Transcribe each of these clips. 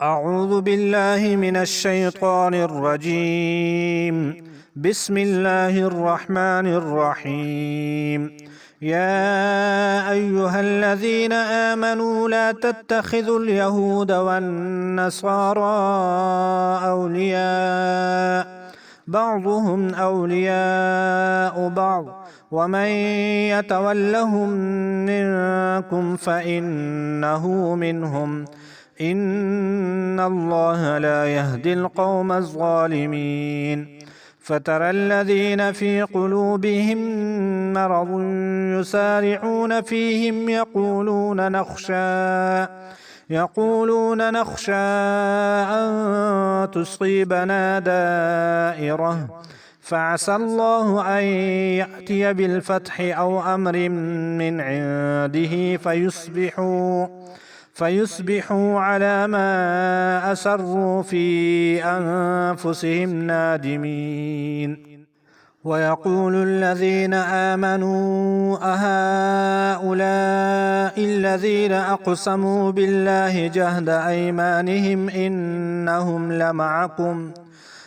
أعوذ بالله من الشيطان الرجيم. بسم الله الرحمن الرحيم. يا أيها الذين آمنوا لا تتخذوا اليهود والنصارى أولياء بعضهم أولياء بعض ومن يتولهم منكم فإنه منهم إن الله لا يهدي القوم الظالمين. فترى الذين في قلوبهم مرض يسارعون فيهم يقولون نخشى أن تصيبنا دائرة فعسى الله أن يأتي بالفتح أو أمر من عنده فيصبحوا على ما أسروا في أنفسهم نادمين. ويقول الذين آمنوا أهؤلاء الذين أقسموا بالله جهد أيمانهم إنهم لمعكم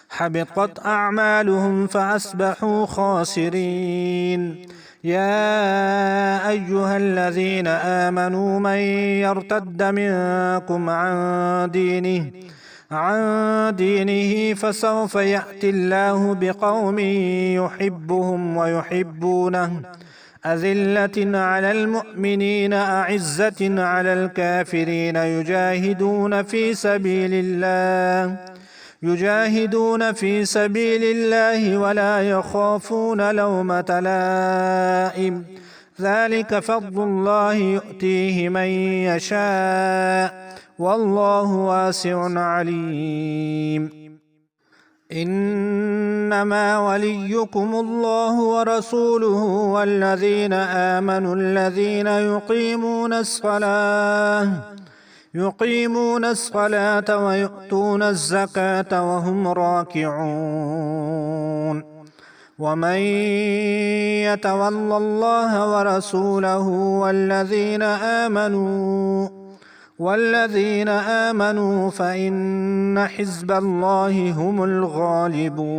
حبطت أعمالهم فأصبحوا خاسرين. يا أيها الذين آمنوا من يرتد منكم عن دينه فسوف يأتي الله بقوم يحبهم ويحبونه أذلة على المؤمنين أعزة على الكافرين يجاهدون في سبيل الله ولا يخافون لومة لائم ذلك فضل الله يؤتيه من يشاء والله واسع عليم. إنما وليكم الله ورسوله والذين آمنوا الذين يقيمون الصلاة ويؤتون الزكاة وهم راكعون. ومن يتول الله ورسوله والذين آمنوا فإن حزب الله هم الغالبون.